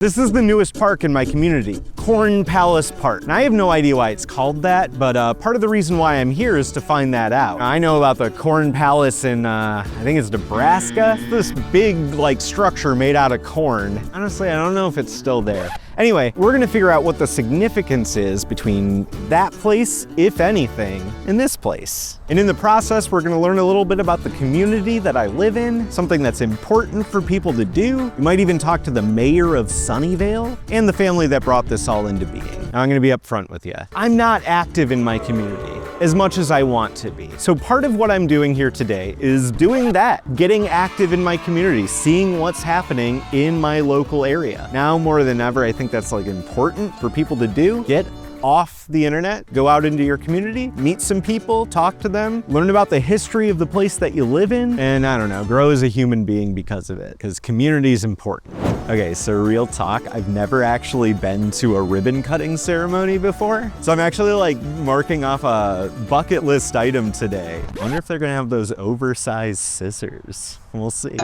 This is the newest park in my community, Corn Palace Park. And I have no idea why it's called that, but part of the reason why I'm here is to find that out. I know about the Corn Palace in, I think it's Nebraska. It's this big, structure made out of corn. Honestly, I don't know if it's still there. Anyway, we're gonna figure out what the significance is between that place, if anything, and this place. And in the process, we're gonna learn a little bit about the community that I live in, something that's important for people to do. We might even talk to the Mayor of Sunnyvale and the family that brought this all into being. Now, I'm gonna be upfront with you. I'm not active in my community as much as I want to be. So part of what I'm doing here today is doing that, getting active in my community, seeing what's happening in my local area. Now more than ever, I think that's important for people to do. Get off the internet, go out into your community, meet some people, talk to them, learn about the history of the place that you live in, and I don't know, grow as a human being because of it, because community is important. Okay, so real talk, I've never actually been to a ribbon cutting ceremony before, so I'm actually marking off a bucket list item today. I wonder if they're gonna have those oversized scissors. We'll see.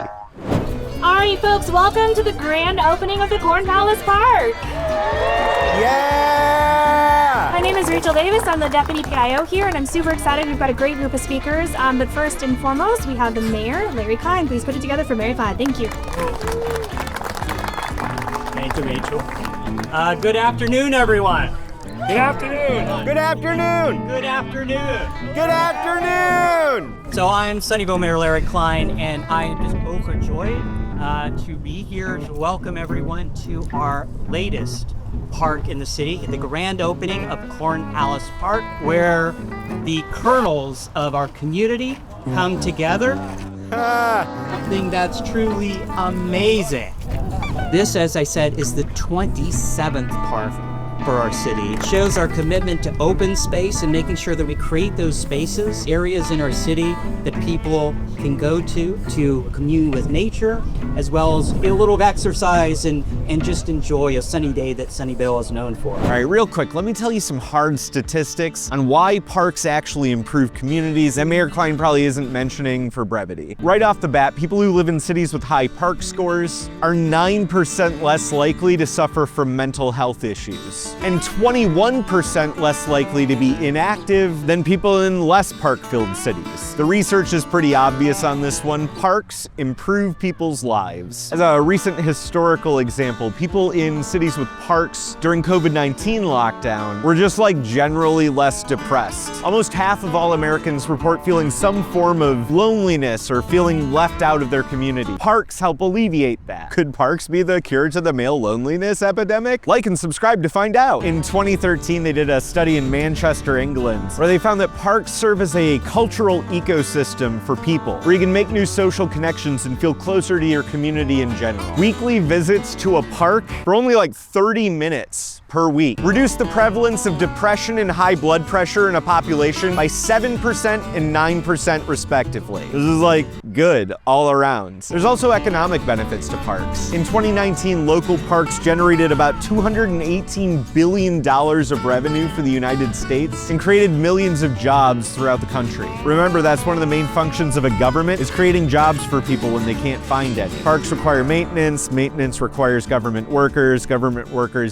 All right, folks, welcome to the grand opening of the Corn Palace Park. Yeah! My name is Rachel Davis. I'm the Deputy PIO here, and I'm super excited. We've got a great group of speakers. But first and foremost, we have the Mayor, Larry Klein. Please put it together for Mary Pod. Thank you. Thank you, Rachel. Good afternoon, everyone. Good afternoon. Good afternoon! Good afternoon. Good afternoon! So I'm Sunnyvale Mayor Larry Klein, and I am just overjoyed to be here to welcome everyone to our latest park in the city, the grand opening of Corn Palace Park, where the kernels of our community come together. Something that's truly amazing. This, as I said, is the 27th park for our city. It shows our commitment to open space and making sure that we create those spaces, areas in our city that people can go to commune with nature, as well as get a little exercise and just enjoy a sunny day that Sunnyvale is known for. All right, real quick, let me tell you some hard statistics on why parks actually improve communities that Mayor Klein probably isn't mentioning for brevity. Right off the bat, people who live in cities with high park scores are 9% less likely to suffer from mental health issues, and 21% less likely to be inactive than people in less park-filled cities. The research is pretty obvious on this one. Parks improve people's lives. As a recent historical example, people in cities with parks during COVID-19 lockdown were just generally less depressed. Almost half of all Americans report feeling some form of loneliness or feeling left out of their community. Parks help alleviate that. Could parks be the cure to the male loneliness epidemic? Like and subscribe to find out. In 2013, they did a study in Manchester, England, where they found that parks serve as a cultural ecosystem for people, where you can make new social connections and feel closer to your community in general. Weekly visits to a park for only 30 minutes per week reduce the prevalence of depression and high blood pressure in a population by 7% and 9% respectively. This is good all around. There's also economic benefits to parks. In 2019, local parks generated about $218 billion of revenue for the United States and created millions of jobs throughout the country. Remember, that's one of the main functions of a government, is creating jobs for people when they can't find any. Parks require maintenance, maintenance requires government workers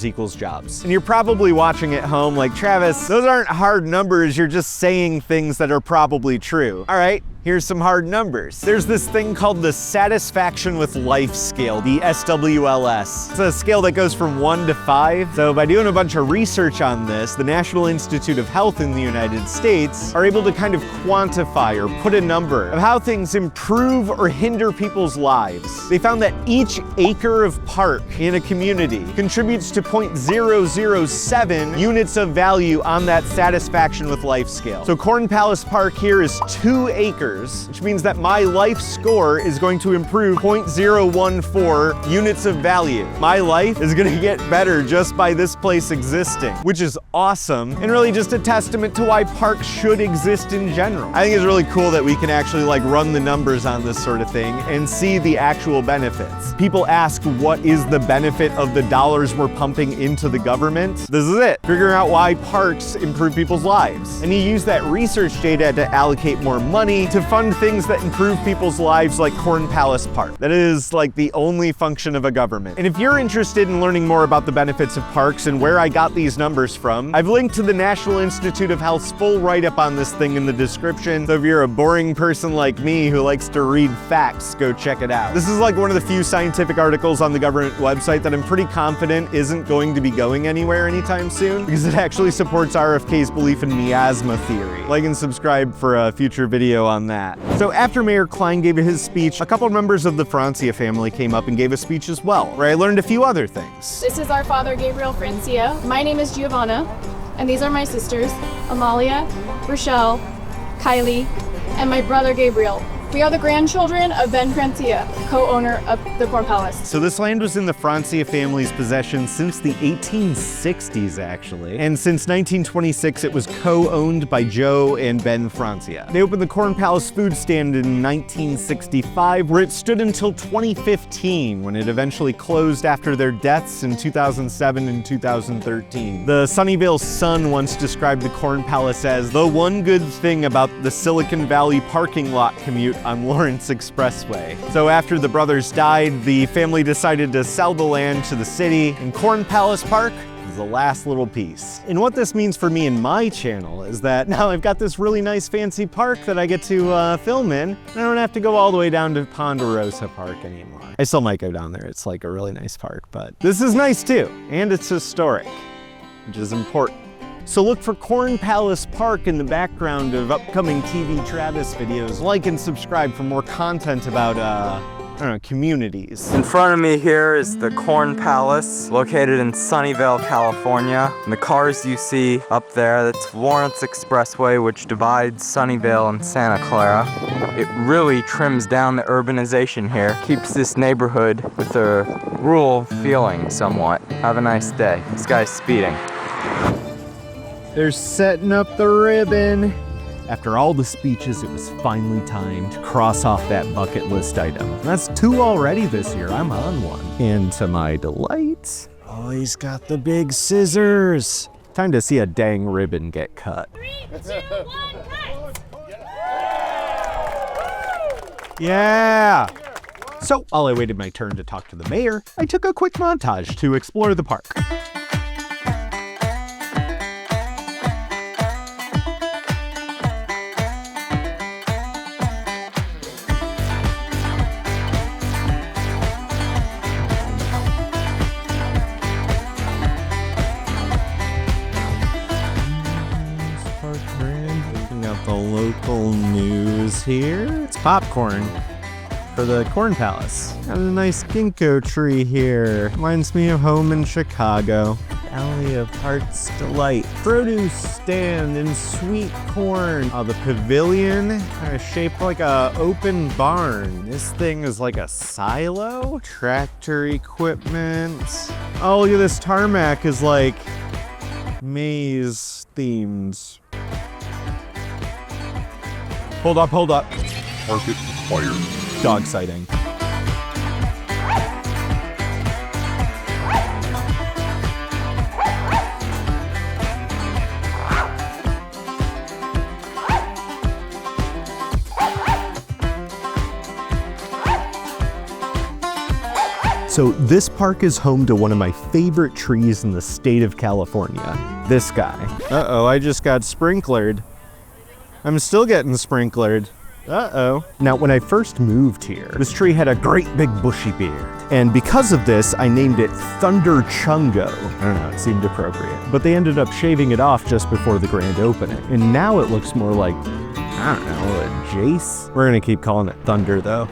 equals jobs. And you're probably watching at home Travis, those aren't hard numbers, you're just saying things that are probably true. All right, here's some hard numbers. There's this thing called the Satisfaction with Life scale, the SWLS. It's a scale that goes from 1 to 5. So by doing a bunch of research on this, the National Institute of Health in the United States are able to kind of quantify or put a number of how things improve or hinder people's lives. They found that each acre of park in a community contributes to 0.007 units of value on that Satisfaction with Life scale. So Corn Palace Park here is 2 acres, which means that my life score is going to improve 0.014 units of value. My life is gonna get better just by this place existing, which is awesome, and really just a testament to why parks should exist in general. I think it's really cool that we can actually run the numbers on this sort of thing and see the actual benefits. People ask, what is the benefit of the dollars we're pumping into the government? This is it, figuring out why parks improve people's lives. And you use that research data to allocate more money to fund things that improve people's lives like Corn Palace Park. That is like the only function of a government. And if you're interested in learning more about the benefits of parks and where I got these numbers from, I've linked to the National Institute of Health's full write-up on this thing in the description. So if you're a boring person like me who likes to read facts, go check it out. This is like one of the few scientific articles on the government website that I'm pretty confident isn't going to be going anywhere anytime soon, because it actually supports RFK's belief in miasma theory. Like and subscribe for a future video on that. So after Mayor Klein gave his speech, a couple members of the Francia family came up and gave a speech as well, where I learned a few other things. This is our father, Gabriel Francia. My name is Giovanna, and these are my sisters, Amalia, Rochelle, Kylie, and my brother, Gabriel. We are the grandchildren of Ben Francia, co-owner of the Corn Palace. So this land was in the Francia family's possession since the 1860s, actually. And since 1926, it was co-owned by Joe and Ben Francia. They opened the Corn Palace food stand in 1965, where it stood until 2015, when it eventually closed after their deaths in 2007 and 2013. The Sunnyvale Sun once described the Corn Palace as the one good thing about the Silicon Valley parking lot commute on Lawrence Expressway. So after the brothers died, the family decided to sell the land to the city, and Corn Palace Park is the last little piece. And what this means for me and my channel is that now I've got this really nice fancy park that I get to film in, and I don't have to go all the way down to Ponderosa Park anymore. I still might go down there, it's like a really nice park, but this is nice too, and it's historic, which is important. So look for Corn Palace Park in the background of upcoming TV Travis videos. Like and subscribe for more content about, I don't know, communities. In front of me here is the Corn Palace, located in Sunnyvale, California. And the cars you see up there, that's Lawrence Expressway, which divides Sunnyvale and Santa Clara. It really trims down the urbanization here, keeps this neighborhood with a rural feeling somewhat. Have a nice day. This guy's speeding. They're setting up the ribbon. After all the speeches, it was finally time to cross off that bucket list item. That's 2 already this year. I'm on one. And to my delight, oh, he's got the big scissors. Time to see a dang ribbon get cut. 3, 2, 1, cut! Yeah! So while I waited my turn to talk to the mayor, I took a quick montage to explore the park. The local news here. It's popcorn for the Corn Palace. Got a nice ginkgo tree here. Reminds me of home in Chicago. Alley of Heart's Delight. Produce stand and sweet corn. Oh, the pavilion, kind of shaped like a open barn. This thing is like a silo. Tractor equipment. Oh, look at this tarmac is like maze themed. Hold up, hold up. Target acquired. Dog sighting. So this park is home to one of my favorite trees in the state of California. This guy. Uh-oh, I just got sprinklered. I'm still getting sprinklered. Uh-oh. Now, when I first moved here, this tree had a great big bushy beard. And because of this, I named it Thunder Chungo. I don't know, it seemed appropriate. But they ended up shaving it off just before the grand opening. And now it looks more like, I don't know, a Jace? We're gonna keep calling it Thunder, though.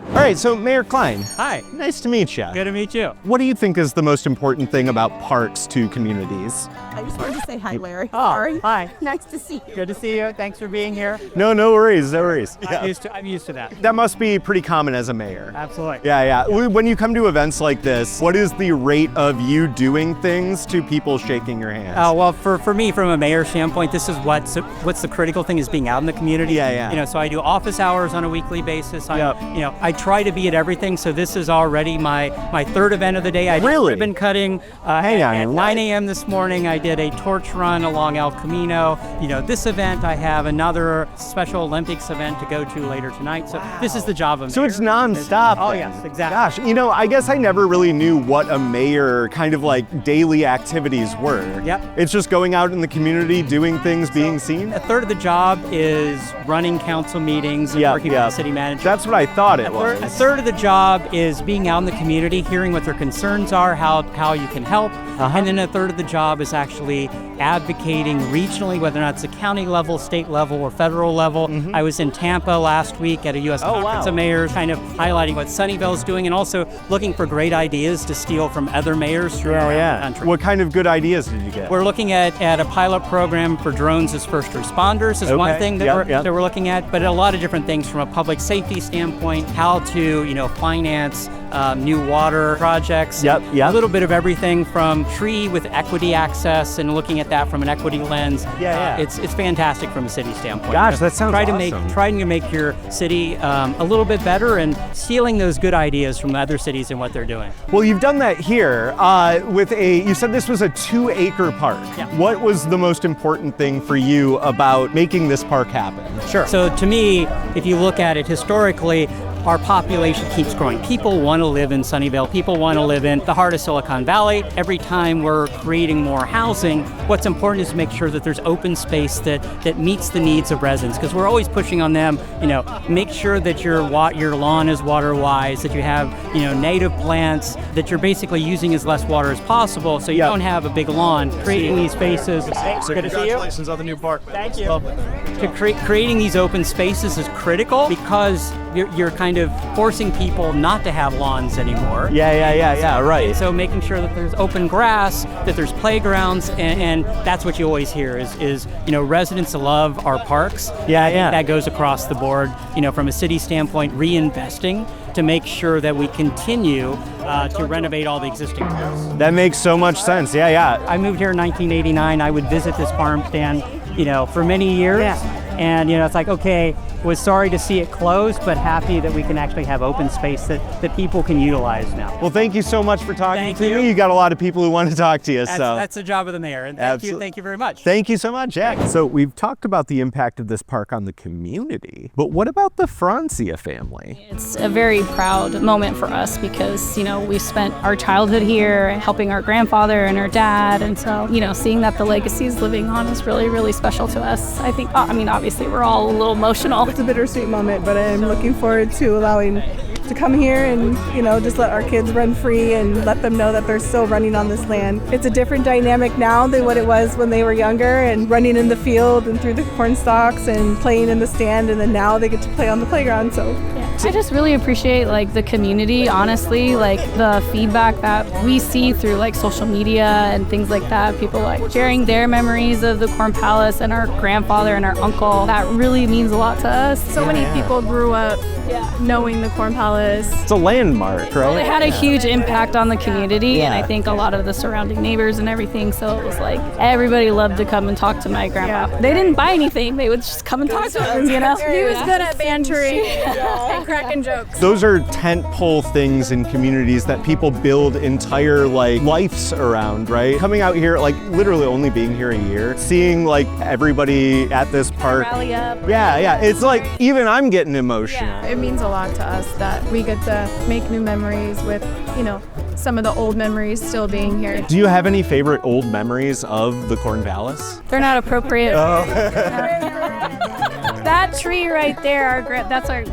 All right, so Mayor Klein. Hi. Nice to meet you. Good to meet you. What do you think is the most important thing about parks to communities? I just wanted to say hi, Larry. Oh, Sorry. hi. Nice to see you. Good to see you. Thanks for being here. No worries, no worries. I'm used to that. That must be pretty common as a mayor. Absolutely. Yeah. When you come to events like this, what is the rate of you doing things to people shaking your hands? Well, for me, from a mayor standpoint, this is what's the critical thing is being out in the community. Yeah. So I do office hours on a weekly basis. I try to be at everything. So this is already my third event of the day. I did Really? ribbon cutting at 9 a.m. this morning. I did a torch run along El Camino. This event, I have another Special Olympics event to go to later tonight. So this is the job of So mayor. it's nonstop. Oh, then. yes, exactly. Gosh, I guess I never really knew what a mayor kind of like daily activities were. Yep. It's just going out in the community, doing things, being seen. A third of the job is running council meetings and working with the city manager. That's what I thought it was. A third of the job is being out in the community, hearing what their concerns are, how you can help. And then a third of the job is actually advocating regionally, whether or not it's a county level, state level, or federal level. I was in Tampa last week at a U.S. Conference of Mayors, kind of highlighting what Sunnyvale is doing and also looking for great ideas to steal from other mayors throughout the country. What kind of good ideas did you get? We're looking at a pilot program for drones as first responders is one thing that we're looking at, but a lot of different things from a public safety standpoint, how to finance new water projects. A little bit of everything from tree with equity access and looking at that from an equity lens. It's fantastic from a city standpoint. Gosh, that sounds awesome. Trying to make your city a little bit better and stealing those good ideas from other cities and what they're doing. Well, you've done that here you said this was a 2-acre park. What was the most important thing for you about making this park happen? Sure. So to me, if you look at it historically, our population keeps growing. People want to live in Sunnyvale. People want to live in the heart of Silicon Valley. Every time we're creating more housing, what's important is to make sure that there's open space that meets the needs of residents, because we're always pushing on them, make sure that your lawn is water-wise, that you have, native plants, that you're basically using as less water as possible so you don't have a big lawn. Creating these spaces. Good to see you. Congratulations on the new park. Thank you. Creating these open spaces is critical because you're kind of forcing people not to have lawns anymore. Right. So making sure that there's open grass, that there's playgrounds, and that's what you always hear is residents love our parks. That goes across the board. From a city standpoint, reinvesting to make sure that we continue to renovate all the existing parks. That makes so much sense. I moved here in 1989. I would visit this farm stand, for many years. And, it's like, okay, was sorry to see it close, but happy that we can actually have open space that people can utilize now. Well, thank you so much for talking to you. me. You got a lot of people who want to talk to you. That's the job of the mayor. And thank you very much. Thank you so much, Jack. So we've talked about the impact of this park on the community, but what about the Francia family? It's a very proud moment for us because, we spent our childhood here helping our grandfather and our dad. And so, seeing that the legacy is living on is really, really special to us. I think, obviously we're all a little emotional. It's a bittersweet moment, but I'm looking forward to allowing to come here and, just let our kids run free and let them know that they're still running on this land. It's a different dynamic now than what it was when they were younger and running in the field and through the corn stalks and playing in the stand, and then now they get to play on the playground. So I just really appreciate the community, honestly, the feedback that we see through social media and things like that. People sharing their memories of the Corn Palace and our grandfather and our uncle. That really means a lot to us. So many people grew up knowing the Corn Palace. It's a landmark, right? It had a huge impact on the community, and I think a lot of the surrounding neighbors and everything. So it was everybody loved to come and talk to my grandpa. They didn't buy anything; they would just come and talk to us. He was good at bantering and cracking jokes. Those are tentpole things in communities that people build entire lives around, right? Coming out here, literally only being here a year, seeing everybody at this park. Rally up. It's even I'm getting emotional. It means a lot to us that we get to make new memories with, some of the old memories still being here. Do you have any favorite old memories of the Corn Palace? They're not appropriate. That tree right there,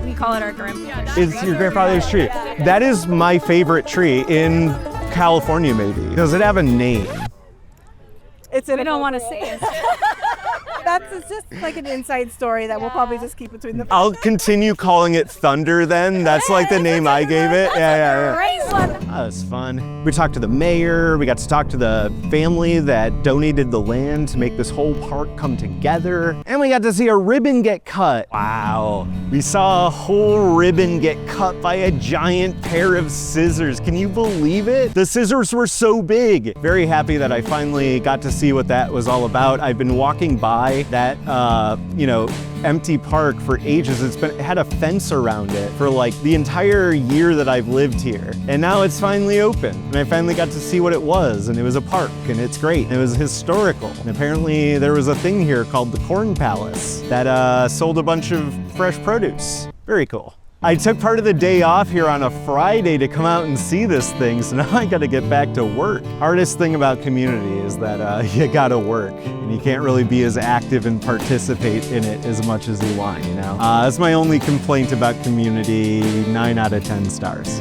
we call it our grandpa. It's your grandfather's tree. That is my favorite tree in California, maybe. Does it have a name? We don't want to say it. it's just an inside story that we'll probably just keep between the. I'll continue calling it Thunder then. That's the name I gave it. Great one. That was fun. We talked to the mayor. We got to talk to the family that donated the land to make this whole park come together. And we got to see a ribbon get cut. Wow. We saw a whole ribbon get cut by a giant pair of scissors. Can you believe it? The scissors were so big. Very happy that I finally got to see what that was all about. I've been walking by why that, empty park for ages, it had a fence around it for like the entire year that I've lived here. And now it's finally open. And I finally got to see what it was. And it was a park and it's great. It was historical. And apparently there was a thing here called the Corn Palace that sold a bunch of fresh produce. Very cool. I took part of the day off here on a Friday to come out and see this thing, so now I gotta get back to work. Hardest thing about community is that you gotta work, and you can't really be as active and participate in it as much as you want, you know? That's my only complaint about community, 9 out of 10 stars.